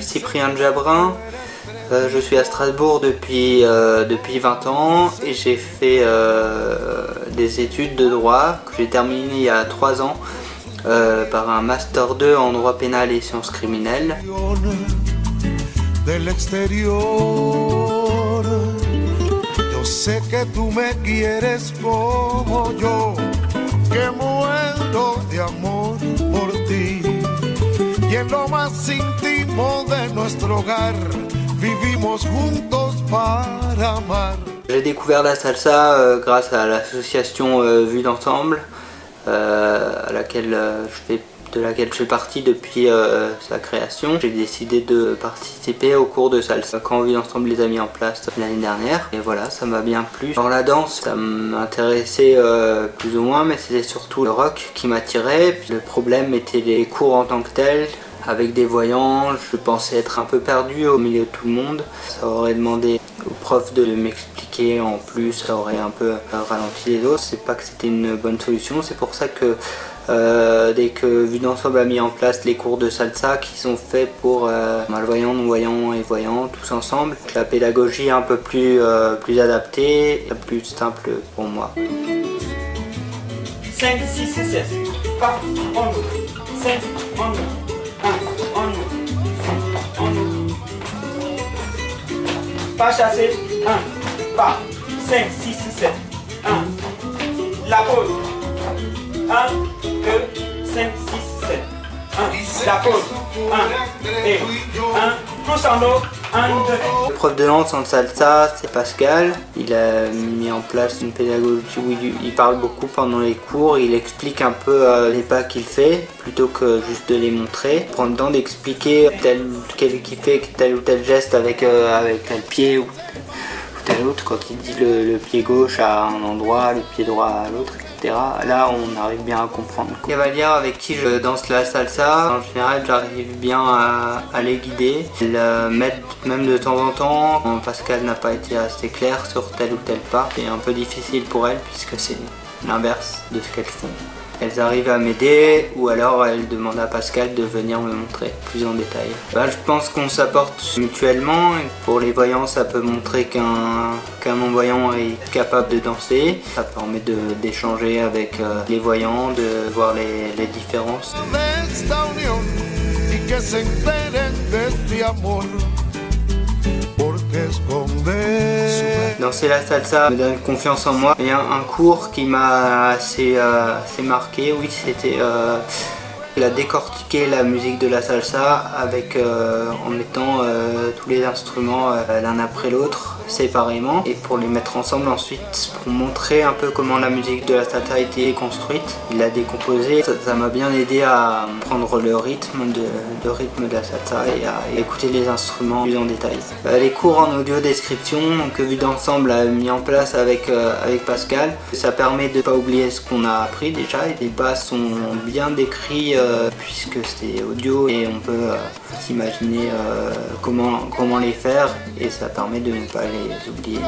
Cyprien Jabrin. Je suis à Strasbourg depuis 20 ans et j'ai fait des études de droit que j'ai terminées il y a 3 ans par un Master 2 en droit pénal et sciences criminelles. Sé que tú me quieres como yo, que muero de amor por ti. Y en lo más íntimo de nuestro hogar, vivimos juntos para amar. J'ai découvert la salsa grâce à l'association Vue d'Ensemble, de laquelle je fais partie depuis sa création. J'ai décidé de participer au cours de salsa quand Vue d'Ensemble les a mis en place l'année dernière. Et voilà, ça m'a bien plu. Alors la danse, ça m'intéressait plus ou moins, mais c'était surtout le rock qui m'attirait. Puis le problème était les cours en tant que tels. Avec des voyants, je pensais être un peu perdu au milieu de tout le monde. Ça aurait demandé au prof de m'expliquer en plus, ça aurait un peu ralenti les autres. C'est pas que c'était une bonne solution, c'est pour ça que dès que Vue d'Ensemble a mis en place les cours de salsa qui sont faits pour malvoyants, non-voyants et voyants tous ensemble, la pédagogie est un peu plus adaptée, plus simple pour moi. 5, 6, 7, pas, on ouvre, 5, on ouvre, 1, on ouvre, 5, on ouvre. Pas chasser, 1, pas, 5, 6, 7, 1, la pause, 1, 2, 5, 6, 7, 1, la pause, 1, et 1, tous en eau, 1, 2. Le prof de danse en salsa, c'est Pascal. Il a mis en place une pédagogie où il parle beaucoup pendant les cours. Il explique un peu les pas qu'il fait plutôt que juste de les montrer. Il prend le temps d'expliquer qu'il fait tel ou tel geste avec tel pied ou tel autre. Quand il dit le pied gauche à un endroit, le pied droit à l'autre, etc. Là, on arrive bien à comprendre. Les cavalières avec qui je danse la salsa, en général, j'arrive bien à les guider. Elles m'aident même de temps en temps. Quand Pascal n'a pas été assez clair sur tel ou tel pas, c'est un peu difficile pour elles puisque c'est l'inverse de ce qu'elles font. Elles arrivent à m'aider ou alors elles demandent à Pascal de venir me montrer plus en détail. Je pense qu'on s'apporte mutuellement. Pour les voyants, ça peut montrer qu'un non-voyant est capable de danser. Ça permet d'échanger avec les voyants, de voir les différences. Danser la salsa me donne confiance en moi. Il y a un cours qui m'a assez marqué, oui, c'était il a décortiqué la musique de la salsa en mettant tous les instruments l'un après l'autre séparément et pour les mettre ensemble ensuite pour montrer un peu comment la musique de la salsa a été construite. Il l'a décomposé, ça m'a bien aidé à prendre le rythme de la salsa et à écouter les instruments plus en détail. Les cours en audio description que Vue d'Ensemble a mis en place avec Pascal, ça permet de ne pas oublier ce qu'on a appris déjà et les pas sont bien décrits puisque c'est audio et on peut s'imaginer comment les faire et ça permet de ne pas les oublier.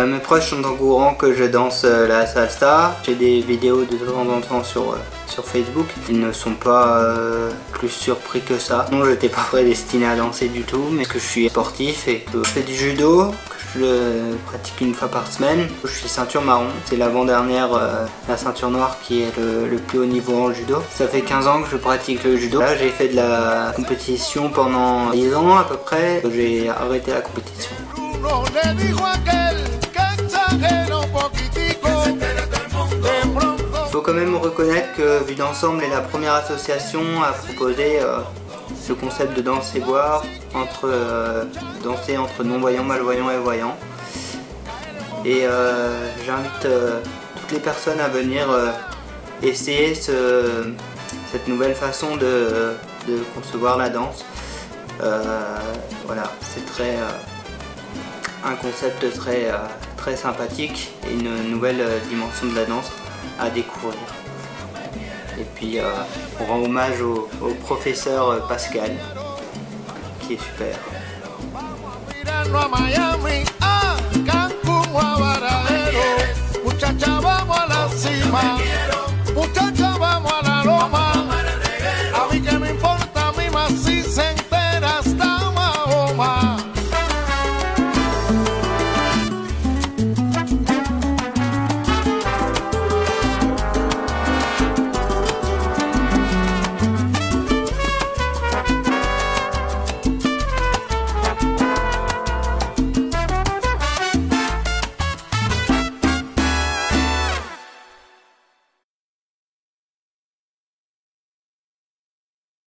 Mes proches sont au courant que je danse la salsa. J'ai des vidéos de temps en temps sur Facebook. Ils ne sont pas plus surpris que ça. Non, je n'étais pas prédestiné à danser du tout, mais que je suis sportif et que je fais du judo, que je pratique une fois par semaine. Je suis ceinture marron. C'est l'avant-dernière, la ceinture noire qui est le plus haut niveau en judo. Ça fait 15 ans que je pratique le judo. Là, j'ai fait de la compétition pendant 10 ans à peu près. J'ai arrêté la compétition. Il faut quand même reconnaître que Vue d'Ensemble est la première association à proposer ce concept de danse et boire, danser entre non-voyants, malvoyants et voyants. Et j'invite toutes les personnes à venir essayer cette nouvelle façon de concevoir la danse. Voilà, c'est un concept très sympathique et une nouvelle dimension de la danse à découvrir. Et puis on rend hommage au professeur Pascal, qui est super.